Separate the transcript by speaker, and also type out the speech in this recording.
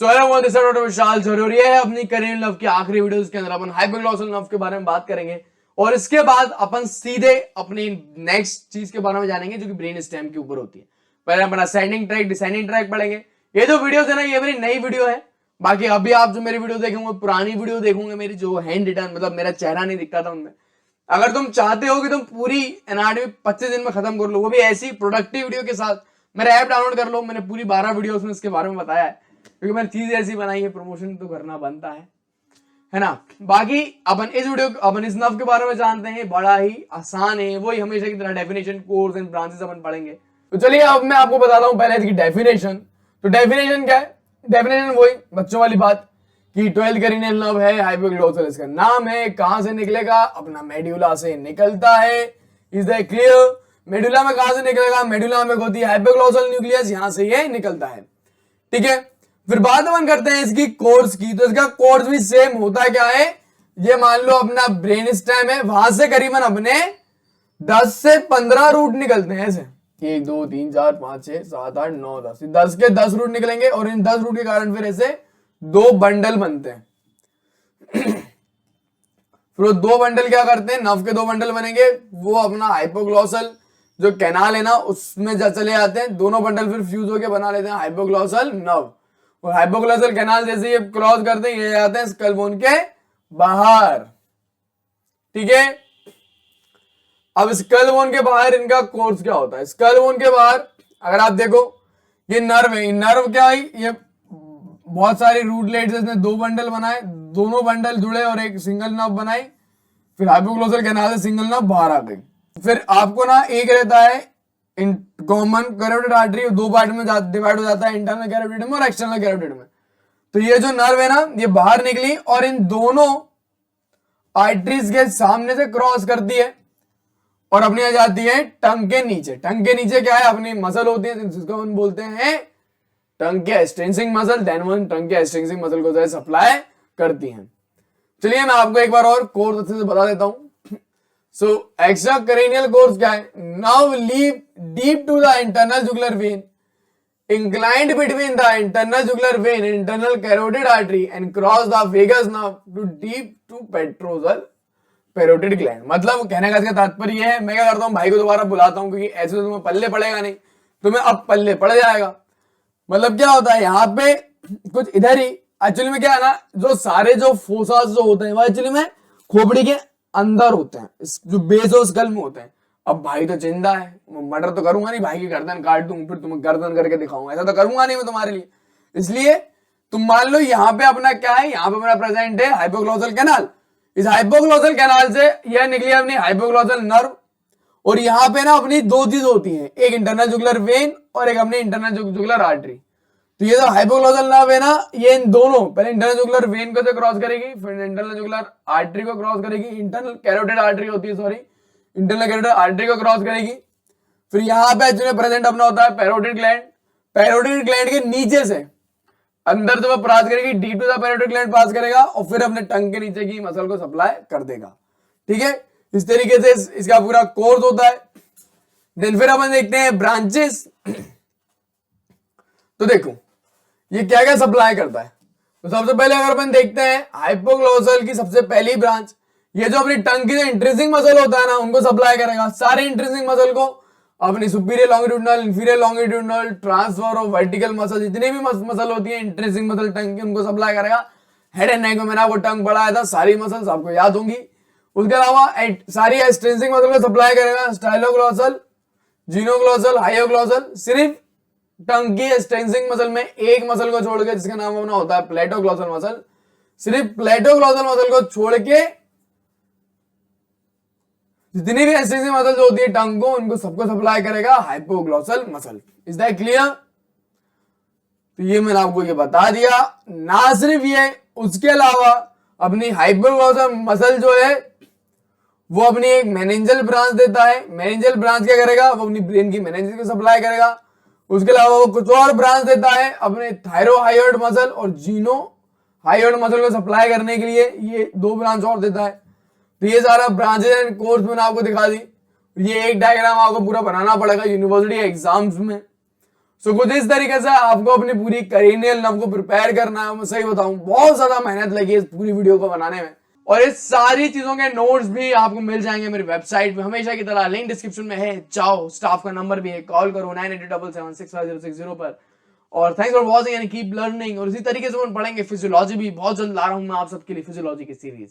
Speaker 1: विशाल जरूरी है अपनी करेंट लव की आखिरी वीडियोस के अंदर अपन हाइपोग्लॉसल नर्व के बारे में बात करेंगे और इसके बाद अपन सीधे अपनी नेक्स्ट चीज के बारे में जानेंगे जो कि ब्रेन स्टेम के ऊपर होती है। पहले अपन असेंडिंग ट्रैक डिसेंडिंग ट्रैक पढ़ेंगे। ये जो वीडियोस है ना ये मेरी नई वीडियो है। बाकी अभी आप जो मेरी वीडियो देखेंगे पुरानी वीडियो देखोगे मेरी जो हैंड रिटर्न मतलब मेरा चेहरा नहीं दिखता था उनमें। अगर तुम चाहते हो कि तुम पूरी एनाटॉमी 25 दिन में खत्म कर लो वो भी ऐसी प्रोडक्टिव वीडियो के साथ मेरा ऐप डाउनलोड कर लो। मैंने पूरी 12 वीडियोस में इसके बारे में बताया है क्योंकि मैंने चीज ऐसी बनाई है प्रमोशन तो करना बनता है ना। बाकी अपन इस नर्व के बारे में जानते हैं, बड़ा ही आसान है, वही हमेशा की तरह डेफिनेशन कोर्स एंड ब्रांचेस अपन पढ़ेंगे। तो चलिए अब मैं आपको बताता हूं पहले इसकी डेफिनेशन। तो डेफिनेशन क्या है? डेफिनेशन वही बच्चों वाली बात कि 12th करेनियल नर्व है हाइपोग्लॉसल, इसका नाम है। कहां से निकलेगा? अपना मेडुला से निकलता है। Is that clear? मेडुला में कहां से निकलेगा? मेडुला में होती है हाइपोग्लॉसल न्यूक्लियस, यहां से ये निकलता है। ठीक है, फिर बात अपन करते हैं इसकी कोर्स की। तो इसका कोर्स भी सेम होता क्या है? ये मान लो अपना ब्रेन स्टेम है, वहां से करीबन अपने 10 से 15 रूट निकलते हैं। ऐसे 1 2 3 4 5 6 7 8 9 10 10 के 10 रूट निकलेंगे और इन 10 रूट के कारण फिर ऐसे 2 बंडल बनते हैं। फिर वो 2 बंडल क्या करते हैं? नर्व के 2 बंडल बनेंगे, वो अपना हाइपोग्लॉसल जो कैनाल है ना उसमें चले जाते हैं। दोनों बंडल फिर फ्यूज होकर बना लेते हैं हाइपोग्लॉसल नर्व। और हाइपोग्लॉसल कैनाल जैसे ये क्रॉस करते हैं ये जाते हैं स्कल बोन के बाहर। ठीक है, अब स्कल बोन के बाहर इनका कोर्स क्या होता है? स्कल बोन के बाहर अगर आप देखो ये नर्व है, नर्व क्या है? ये बहुत सारी रूटलेट्स इसने 2 बंडल बनाए, दोनों बंडल जुड़े और एक सिंगल नर्व बनाई। फिर हाइपोग्लॉसल कैनाल से सिंगल नर्व बाहर आ गई। फिर आपको ना एक रहता है कॉमन कैरोटिड आर्टरी, 2 पार्ट में डिवाइड हो जाता है, इंटरनल कैरोटिड में और एक्सटर्नल कैरोटिड में। तो ये जो नर्व है ना ये बाहर निकली और इन दोनों आर्टरीज के सामने से क्रॉस करती है और अपनी आ जाती है टंग के नीचे। टंग के नीचे क्या है? अपनी मसल होती है जिसको हम बोलते हैं टंग के स्ट्रेंसिंग मसल। देन वन टंग के स्ट्रेंसिंग मसल को जो है सप्लाई करती हैं। चलिए मैं आपको एक बार और कोर्स अच्छे से बता देता हूं। So extracranial course क्या है? Now leap deep to the internal jugular vein, inclined between the internal jugular vein and internal carotid artery and cross the vagus nerve to deep to petrosal parotid gland. मतलब कहने का इसका तात्पर्य है, मैं क्या करता हूँ भाई को दोबारा बुलाता हूँ क्योंकि ऐसे तो तुम्हें पल्ले पड़ेगा नहीं, तुम्हें अब पल्ले पड़ जाएगा। मतलब क्या होता है यहाँ पे कुछ इधर ही एक्चुअली में क्या है ना, जो सारे जो फोसास जो होते हैं वो एक्चुअली में खोपड़ी के अंदर होते हैं, जो बेस और स्कल में होते हैं। अब भाई तो जिंदा है, मर्डर तो करूंगा नहीं, भाई की गर्दन काट दूं फिर तुम्हें गर्दन करके दिखाऊंगा, ऐसा तो करूंगा नहीं मैं तुम्हारे लिए। इसलिए तुम मान लो यहाँ पे अपना क्या है, यहाँ पे अपना प्रेजेंट है हाइपोग्लॉसल कैनाल। इस हाइपोग्लॉसल कैनाल से यह निकली अपनी हाइपोग्लॉसल नर्व और यहाँ पे ना अपनी 2 चीज होती है, एक इंटरनल जुगुलर वेन और एक अपनी इंटरनल जुगुलर आर्टरी। तो ये जो हाइपोग्लॉसल नर्व है ना ये इन दोनों पहले इंटरनल जुगुलर वेन को तो क्रॉस करेगी, फिर इंटरनल जुगुलर आर्टरी को क्रॉस करेगी, इंटरनल कैरोटिड आर्टरी होती है सॉरी, इंटरनल कैरोटिड आर्टरी को क्रॉस करेगी। फिर यहाँ पे एक्चुअली प्रेजेंट अपना होता है पैरोटिड ग्लैंड। पैरोटिड ग्लैंड के नीचे से अंदर जो पास करेगी D to the parotid gland pass करेगा और फिर अपने टंग के नीचे की मसल को सप्लाई कर देगा। ठीक है, इस तरीके से इसका पूरा कोर्स होता है। देन फिर अपन देखते हैं ब्रांचेस। तो देखो ये क्या क्या सप्लाई करता है। तो सबसे पहले अगर अपन देखते हैं हाइपोग्लॉसल की सबसे पहली ब्रांच, ये जो अपनी टंग की जो इंट्रिंसिक मसल होता है ना उनको सप्लाई करेगा। सारे इंट्रिंसिक मसल को अपनी superior longitudinal, inferior longitudinal, transfer और वर्टिकल मसल जितनी भी मसल होती है इंट्रिंसिक मसल टंग की उनको सप्लाई करेगा। हेड एंड नेक में मैंने आपको टंग पढ़ाया था, सारी मसल्स आपको याद होंगी। उसके अलावा सारी एक्सट्रिंसिक मसल को सप्लाई करेगा स्टाइलोग्लॉसल, जीनोग्लॉसल, हाइयोग्लॉसल। सिर्फ टंग की एक्सटेंसिंग मसल में एक मसल को छोड़ के जिसका नाम अपना होता है प्लेटोग्लॉसल मसल, सिर्फ प्लेटोग्लॉसल मसल को छोड़ के जितनी भी एक्सटेंसिंग मसल जो होती है टंग को उनको सबको सप्लाई करेगा hypoglossal muscle. Is that clear? तो ये मैंने आपको ये बता दिया। ना सिर्फ ये, उसके अलावा अपनी हाइपोग्लॉसल मसल जो है वो अपनी एक मेनिंजल ब्रांच देता है। मेनिंजल ब्रांच क्या करेगा? वो अपनी ब्रेन की मेनिंजल को सप्लाई करेगा। उसके अलावा वो कुछ और ब्रांच देता है अपने थायरोहायोइड मसल और जीनो हायोइड मसल को सप्लाई करने के लिए, ये 2 ब्रांच और देता है। तो ये सारा ब्रांचेस एंड कोर्स मैंने आपको दिखा दी। ये एक डायग्राम आपको पूरा बनाना पड़ेगा यूनिवर्सिटी एग्जाम्स में। सो कुछ इस तरीके से आपको अपनी पूरी करेनियल नर्व को प्रिपेयर करना है। मैं सही बताऊं, बहुत ज्यादा मेहनत लगी है इस पूरी वीडियो को बनाने में, और इस सारी चीजों के नोट्स भी आपको मिल जाएंगे मेरी वेबसाइट में, हमेशा की तरह लिंक डिस्क्रिप्शन में है। जाओ, स्टाफ का नंबर भी है, कॉल करो 9877765060 पर। और thanks for watching and keep learning. और इसी तरीके से हम पढ़ेंगे फिजियोलॉजी भी, बहुत जल्द ला रहा हूं मैं आप सबके लिए फिजियोलॉजी की सीरीज।